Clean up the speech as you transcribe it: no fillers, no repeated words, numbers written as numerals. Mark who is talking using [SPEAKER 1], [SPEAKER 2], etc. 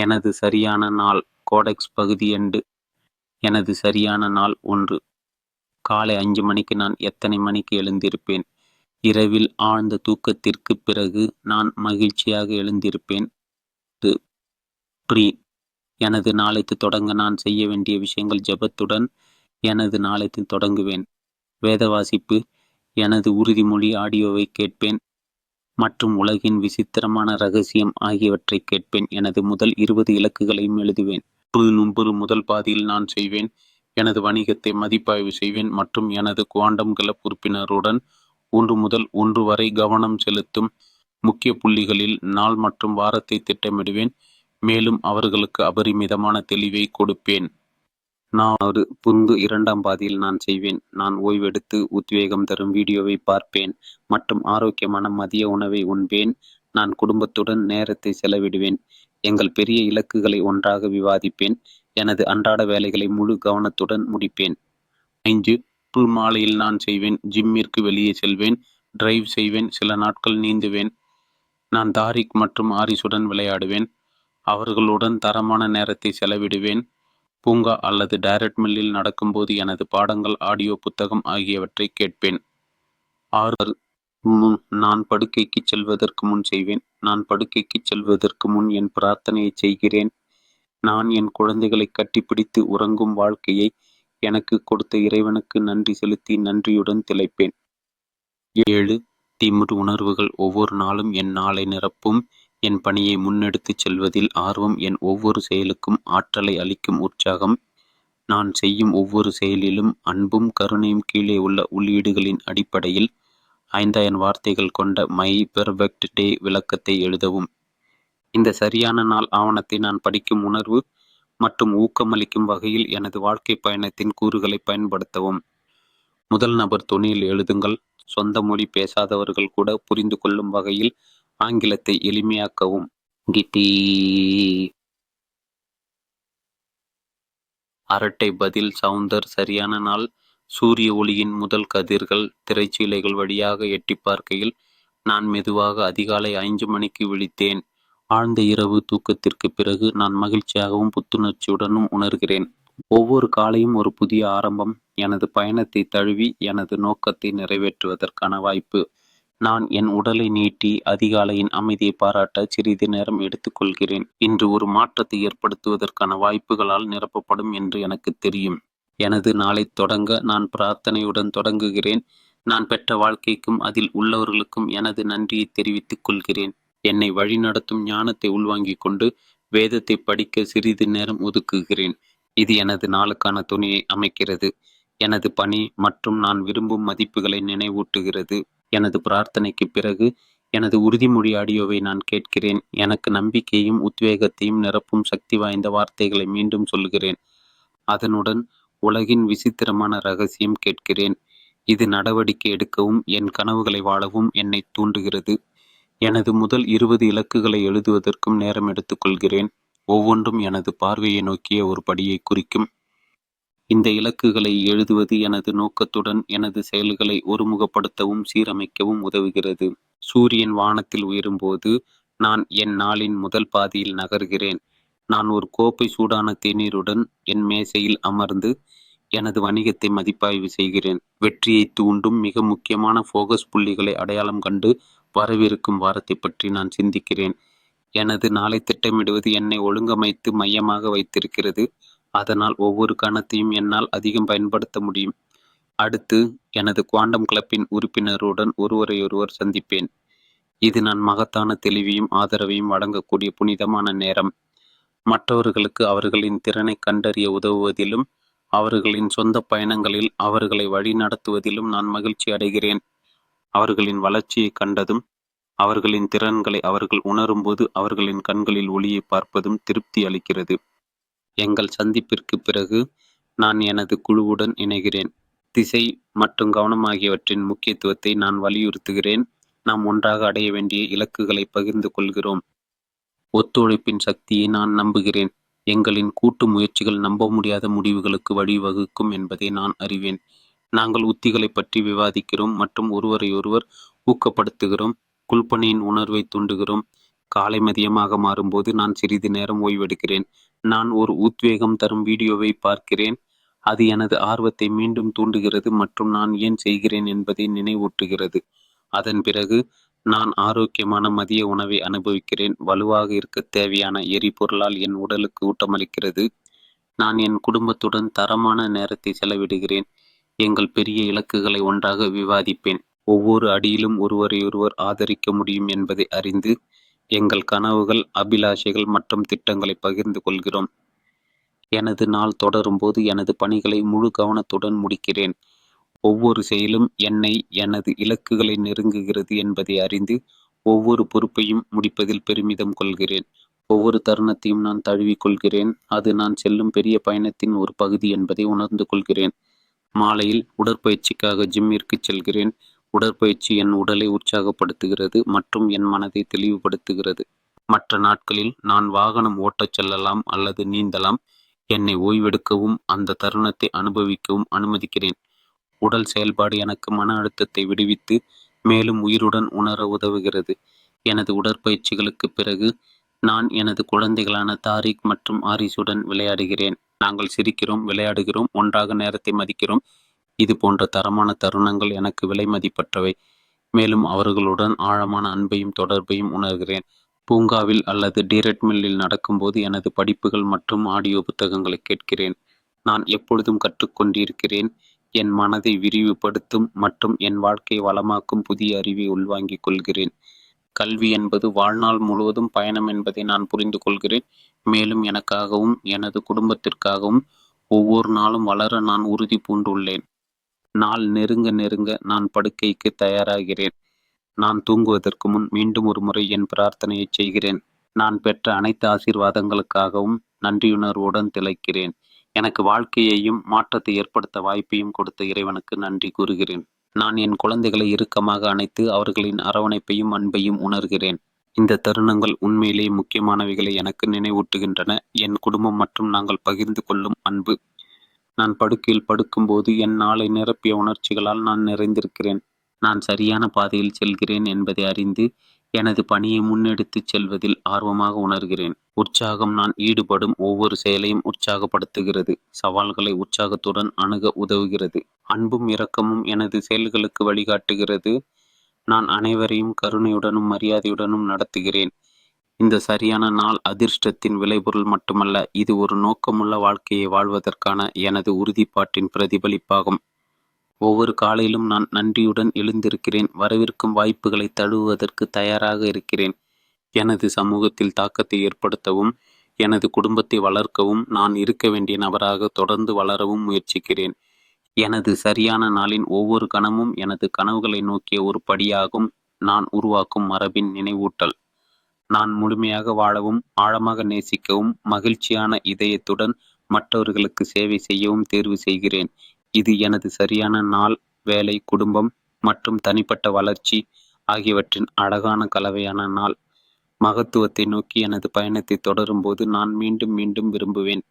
[SPEAKER 1] எனது சரியான நாள் கோடெக்ஸ் பகுதி 2. எனது சரியான நாள் 1. காலை 5 மணிக்கு நான் எத்தனை மணிக்கு எழுந்திருப்பேன்? இரவில் ஆழ்ந்த தூக்கத்திற்கு பிறகு நான் மகிழ்ச்சியாக எழுந்திருப்பேன். ப்ரீ எனது நாளைக்கு தொடங்க நான் செய்ய வேண்டிய விஷயங்கள். ஜெபத்துடன் எனது நாளைக்கு தொடங்குவேன். வேத வாசிப்பு, எனது உறுதிமொழி ஆடியோவை கேட்பேன் மற்றும் உலகின் விசித்திரமான ரகசியம் ஆகியவற்றை கேட்பேன். எனது முதல் 20 இலக்குகளையும் எழுதுவேன். 30 முதல் பாதியில் நான் செய்வேன். எனது வணிகத்தை மதிப்பாய்வு செய்வேன் மற்றும் எனது குவாண்டம் கிளப் உறுப்பினருடன் 1 முதல் 1 வரை கவனம் செலுத்தும் முக்கிய புள்ளிகளில் நாள் மற்றும் வாரத்தை திட்டமிடுவேன். மேலும் அவர்களுக்கு அபரிமிதமான தெளிவை கொடுப்பேன். நான் ஒரு புந்து 2ஆம் பாதியில் நான் செய்வேன். நான் ஓய்வெடுத்து உத்வேகம் தரும் வீடியோவை பார்ப்பேன் மற்றும் ஆரோக்கியமான மதிய உணவை உண்பேன். நான் குடும்பத்துடன் நேரத்தை செலவிடுவேன். எங்கள் பெரிய இலக்குகளை ஒன்றாக விவாதிப்பேன். எனது அன்றாட வேலைகளை முழு கவனத்துடன் முடிப்பேன். 5. மாலையில் நான் செய்வேன். ஜிம்மிற்கு வெளியே செல்வேன். டிரைவ் செய்வேன். சில நாட்கள் நீந்துவேன். நான் தாரிக் மற்றும் ஆரிஸுடன் விளையாடுவேன். அவர்களுடன் தரமான நேரத்தை செலவிடுவேன். பூங்கா அல்லது டைரக்ட் மில்லில் நடக்கும்போது எனது பாடங்கள், ஆடியோ புத்தகம் ஆகியவற்றை கேட்பேன். 6. நான் படுக்கைக்கு செல்வதற்கு முன் செய்வேன். நான் படுக்கைக்கு செல்வதற்கு முன் என் பிரார்த்தனையை செய்கிறேன். நான் என் குழந்தைகளை கட்டிப்பிடித்து உறங்கும் வாழ்க்கையை எனக்கு கொடுத்த இறைவனுக்கு நன்றி செலுத்தி நன்றியுடன் திளைப்பேன். 7. திமிர் உணர்வுகள். ஒவ்வொரு நாளும் என் நாளை நிரப்பும். என் பணியை முன்னெடுத்துச் செல்வதில் ஆர்வம். என் ஒவ்வொரு செயலுக்கும் ஆற்றலை அளிக்கும் உற்சாகம். நான் செய்யும் ஒவ்வொரு செயலிலும் அன்பும் கருணையும். கீழே உள்ள உள்ளீடுகளின் அடிப்படையில் 5000 வார்த்தைகள் கொண்ட மை பெர்ஃபெக்ட் டே விளக்கத்தை எழுதவும். இந்த சரியான நாள் ஆவணத்தை நான் படிக்கும் உணர்வு மற்றும் ஊக்கமளிக்கும் வகையில் எனது வாழ்க்கை பயணத்தின் கூறுகளை பயன்படுத்தவும். முதல் நபர் தொனியில் எழுதுங்கள். சொந்த மொழி பேசாதவர்கள் கூட புரிந்து கொள்ளும் வகையில் ஆங்கிலத்தை எளிமையாக்கவும். கிட்டி அரட்டை பதில் சவுந்தர். சரியான நாள் சூரிய ஒளியின் முதல் கதிர்கள் திரைச்சீலைகள் வழியாக எட்டி பார்க்கையில் நான் மெதுவாக அதிகாலை 5 மணிக்கு விழித்தேன். ஆழ்ந்த இரவு தூக்கத்திற்கு பிறகு நான் மகிழ்ச்சியாகவும் புத்துணர்ச்சியுடனும் உணர்கிறேன். ஒவ்வொரு காலையும் ஒரு புதிய ஆரம்பம். எனது பயணத்தை தழுவி எனது நோக்கத்தை நிறைவேற்றுவதற்கான வாய்ப்பு. நான் என் உடலை நீட்டி அதிகாலையின் அமைதியை பாராட்ட சிறிது நேரம் எடுத்துக்கொள்கிறேன். இன்று ஒரு மாற்றத்தை ஏற்படுத்துவதற்கான வாய்ப்புகளால் நிரப்பப்படும் என்று எனக்கு தெரியும். எனது நாளை தொடங்க நான் பிரார்த்தனையுடன் தொடங்குகிறேன். நான் பெற்ற வாழ்க்கைக்கும் அதில் உள்ளவர்களுக்கும் எனது நன்றியை தெரிவித்துக் கொள்கிறேன். என்னை வழிநடத்தும் ஞானத்தை உள்வாங்கிக் கொண்டு வேதத்தை படிக்க சிறிது நேரம் ஒதுக்குகிறேன். இது எனது நாளுக்கான துணியை அமைக்கிறது. எனது பணி மற்றும் நான் விரும்பும் மதிப்புகளை நினைவூட்டுகிறது. எனது பிரார்த்தனைக்கு பிறகு எனது உறுதிமொழி ஆடியோவை நான் கேட்கிறேன். எனக்கு நம்பிக்கையும் உத்வேகத்தையும் நிரப்பும் சக்தி வாய்ந்த வார்த்தைகளை மீண்டும் சொல்கிறேன். அதனுடன் உலகின் விசித்திரமான ரகசியம் கேட்கிறேன். இது நடவடிக்கை எடுக்கவும் என் கனவுகளை வாழவும் என்னை தூண்டுகிறது. எனது முதல் 20 இலக்குகளை எழுதுவதற்கும் நேரம் எடுத்துக்கொள்கிறேன். ஒவ்வொன்றும் எனது பார்வையை நோக்கிய ஒரு படியை குறிக்கும். இந்த இலக்குகளை எழுதுவது எனது நோக்கத்துடன் எனது செயல்களை ஒருமுகப்படுத்தவும் சீரமைக்கவும் உதவுகிறது. சூரியன் வானத்தில் உயரும்போது நான் என் நாளின் முதல் பாதியில் நகர்கிறேன். நான் ஒரு கோப்பை சூடான தேநீருடன் என் மேசையில் அமர்ந்து எனது வணிகத்தை மதிப்பாய்வு செய்கிறேன். வெற்றியை தூண்டும் மிக முக்கியமான ஃபோகஸ் புள்ளிகளை அடையாளம் கண்டு வரவிருக்கும் வாரத்தை பற்றி நான் சிந்திக்கிறேன். எனது நாளை திட்டமிடுவது என்னை ஒழுங்கமைத்து மையமாக வைத்திருக்கிறது. அதனால் ஒவ்வொரு கணத்தையும் என்னால் அதிகம் பயன்படுத்த முடியும். அடுத்து எனது குவாண்டம் கிளப்பின் உறுப்பினருடன் ஒருவரையொருவர் சந்திப்பேன். இது நான் மகத்தான தெளிவையும் ஆதரவையும் வழங்கக்கூடிய புனிதமான நேரம். மற்றவர்களுக்கு அவர்களின் திறனை கண்டறிய உதவுவதிலும் அவர்களின் சொந்த பயணங்களில் அவர்களை வழி நடத்துவதிலும் நான் மகிழ்ச்சி அடைகிறேன். அவர்களின் வளர்ச்சியை கண்டதும் அவர்களின் திறன்களை அவர்கள் உணரும்போது அவர்களின் கண்களில் ஒளியை பார்ப்பதும் திருப்தி அளிக்கிறது. எங்கள் சந்திப்பிற்கு பிறகு நான் எனது குழுவுடன் இணைகிறேன். திசை மற்றும் கவனம் ஆகியவற்றின் முக்கியத்துவத்தை நான் வலியுறுத்துகிறேன். நாம் ஒன்றாக அடைய வேண்டிய இலக்குகளை பகிர்ந்து கொள்கிறோம். ஒத்துழைப்பின் சக்தியை நான் நம்புகிறேன். எங்களின் கூட்டு முயற்சிகள் நம்ப முடியாத முடிவுகளுக்கு வழிவகுக்கும் என்பதை நான் அறிவேன். நாங்கள் உத்திகளை பற்றி விவாதிக்கிறோம் மற்றும் ஒருவரையொருவர் ஊக்கப்படுத்துகிறோம். குழுப்பணியின் உணர்வை தூண்டுகிறோம். காலை மதியமாக மாறும்போது நான் சிறிது நேரம் ஓய்வெடுக்கிறேன். நான் ஒரு உத்வேகம் தரும் வீடியோவை பார்க்கிறேன். அது எனது ஆர்வத்தை மீண்டும் தூண்டுகிறது மற்றும் நான் ஏன் செய்கிறேன் என்பதை நினைவூட்டுகிறது. அதன் பிறகு நான் ஆரோக்கியமான மதிய உணவை அனுபவிக்கிறேன். வலுவாக இருக்க தேவையான எரிபொருளால் என் உடலுக்கு ஊட்டமளிக்கிறது. நான் என் குடும்பத்துடன் தரமான நேரத்தை செலவிடுகிறேன். எங்கள் பெரிய இலக்குகளை ஒன்றாக விவாதிப்பேன். ஒவ்வொரு அடியிலும் ஒருவரையொருவர் ஆதரிக்க முடியும் என்பதை அறிந்து எங்கள் கனவுகள், அபிலாஷைகள் மற்றும் திட்டங்களை பகிர்ந்து கொள்கிறோம். எனது நாள் தொடரும்போது எனது பணிகளை முழு கவனத்துடன் முடிக்கிறேன். ஒவ்வொரு செயலும் என்னை எனது இலக்குகளை நெருங்குகிறது என்பதை அறிந்து ஒவ்வொரு பொறுப்பையும் முடிப்பதில் பெருமிதம் கொள்கிறேன். ஒவ்வொரு தருணத்தையும் நான் தழுவிக் கொள்கிறேன். அது நான் செல்லும் பெரிய பயணத்தின் ஒரு பகுதி என்பதை உணர்ந்து கொள்கிறேன். மாலையில் உடற்பயிற்சிக்காக ஜிம்மிற்கு செல்கிறேன். உடற்பயிற்சி என் உடலை உற்சாகப்படுத்துகிறது மற்றும் என் மனதை தெளிவுபடுத்துகிறது. மற்ற நாட்களில் நான் வாகனம் ஓட்டச் செல்லலாம் அல்லது நீந்தலாம். என்னை ஓய்வெடுக்கவும் அந்த தருணத்தை அனுபவிக்கவும் அனுமதிக்கிறேன். உடல் செயல்பாடு எனக்கு மன அழுத்தத்தை விடுவித்து மேலும் உயிருடன் உணர உதவுகிறது. எனது உடற்பயிற்சிகளுக்கு பிறகு நான் எனது குழந்தைகளான தாரிக் மற்றும் ஆரிஸுடன் விளையாடுகிறேன். நாங்கள் சிரிக்கிறோம், விளையாடுகிறோம், ஒன்றாக நேரத்தை மதிக்கிறோம். இது போன்ற தரமான தருணங்கள் எனக்கு விலை மதிப்பற்றவை. மேலும் அவர்களுடன் ஆழமான அன்பையும் தொடர்பையும் உணர்கிறேன். பூங்காவில் அல்லது டிரெட்மில்லில் நடக்கும்போது எனது படிப்புகள் மற்றும் ஆடியோ புத்தகங்களை கேட்கிறேன். நான் எப்பொழுதும் கற்றுக்கொண்டிருக்கிறேன். என் மனதை விரிவுபடுத்தும் மற்றும் என் வாழ்க்கையை வளமாக்கும் புதிய அறிவை உள்வாங்கிக் கொள்கிறேன். கல்வி என்பது வாழ்நாள் முழுவதும் பயணம் என்பதை நான் புரிந்து கொள்கிறேன். மேலும் எனக்காகவும் எனது குடும்பத்திற்காகவும் ஒவ்வொரு நாளும் வளர நான் உறுதி பூண்டுள்ளேன். நாள் நெருங்க நெருங்க நான் படுக்கைக்கு தயாராகிறேன். நான் தூங்குவதற்கு முன் மீண்டும் ஒரு முறை என் பிரார்த்தனையை செய்கிறேன். நான் பெற்ற அனைத்து ஆசீர்வாதங்களுக்காகவும் நன்றியுணர்வுடன் திளைக்கிறேன். எனக்கு வாழ்க்கையையும் மாற்றத்தை ஏற்படுத்த வாய்ப்பையும் கொடுத்த இறைவனுக்கு நன்றி கூறுகிறேன். நான் என் குழந்தைகளை இறுக்கமாக அணைத்து அவர்களின் அரவணைப்பையும் அன்பையும் உணர்கிறேன். இந்த தருணங்கள் உண்மையிலேயே முக்கியமானவைகளை எனக்கு நினைவூட்டுகின்றன. என் குடும்பம் மற்றும் நாங்கள் பகிர்ந்து கொள்ளும் அன்பு. நான் படுக்கையில் படுக்கும்போது என் நாளை நிரப்பிய உணர்ச்சிகளால் நான் நிறைந்திருக்கிறேன். நான் சரியான பாதையில் செல்கிறேன் என்பதை அறிந்து எனது பணியை முன்னெடுத்துச் செல்வதில் ஆர்வமாக உணர்கிறேன். உற்சாகம் நான் ஈடுபடும் ஒவ்வொரு செயலையும் உற்சாகப்படுத்துகிறது. சவால்களை உற்சாகத்துடன் அணுக உதவுகிறது. அன்பும் இரக்கமும் எனது செயல்களுக்கு வழிகாட்டுகிறது. நான் அனைவரையும் கருணையுடனும் மரியாதையுடனும் நடத்துகிறேன். இந்த சரியான நாள் அதிர்ஷ்டத்தின் விளைபொருள் மட்டுமல்ல, இது ஒரு நோக்கமுள்ள வாழ்க்கையை வாழ்வதற்கான எனது உறுதிப்பாட்டின் பிரதிபலிப்பாகும். ஒவ்வொரு காலையிலும் நான் நன்றியுடன் எழுந்திருக்கிறேன். வரவிருக்கும் வாய்ப்புகளை தழுவுவதற்கு தயாராக இருக்கிறேன். எனது சமூகத்தில் தாக்கத்தை ஏற்படுத்தவும் எனது குடும்பத்தை வளர்க்கவும் நான் இருக்க வேண்டிய நபராக தொடர்ந்து வளரவும் முயற்சிக்கிறேன். எனது சரியான நாளின் ஒவ்வொரு கணமும் எனது கனவுகளை நோக்கிய ஒரு படியாகும். நான் உருவாக்கும் மரபின் நினைவூட்டல். நான் முழுமையாக வாழவும் ஆழமாக நேசிக்கவும் மகிழ்ச்சியான இதயத்துடன் மற்றவர்களுக்கு சேவை செய்யவும் தேர்வு செய்கிறேன். இது எனது சரியான நாள், வேலை, குடும்பம் மற்றும் தனிப்பட்ட வளர்ச்சி ஆகியவற்றின் அழகான கலவையான நாள். மகத்துவத்தை நோக்கி எனது பயணத்தை தொடரும்போது நான் மீண்டும் மீண்டும் விரும்புவேன்.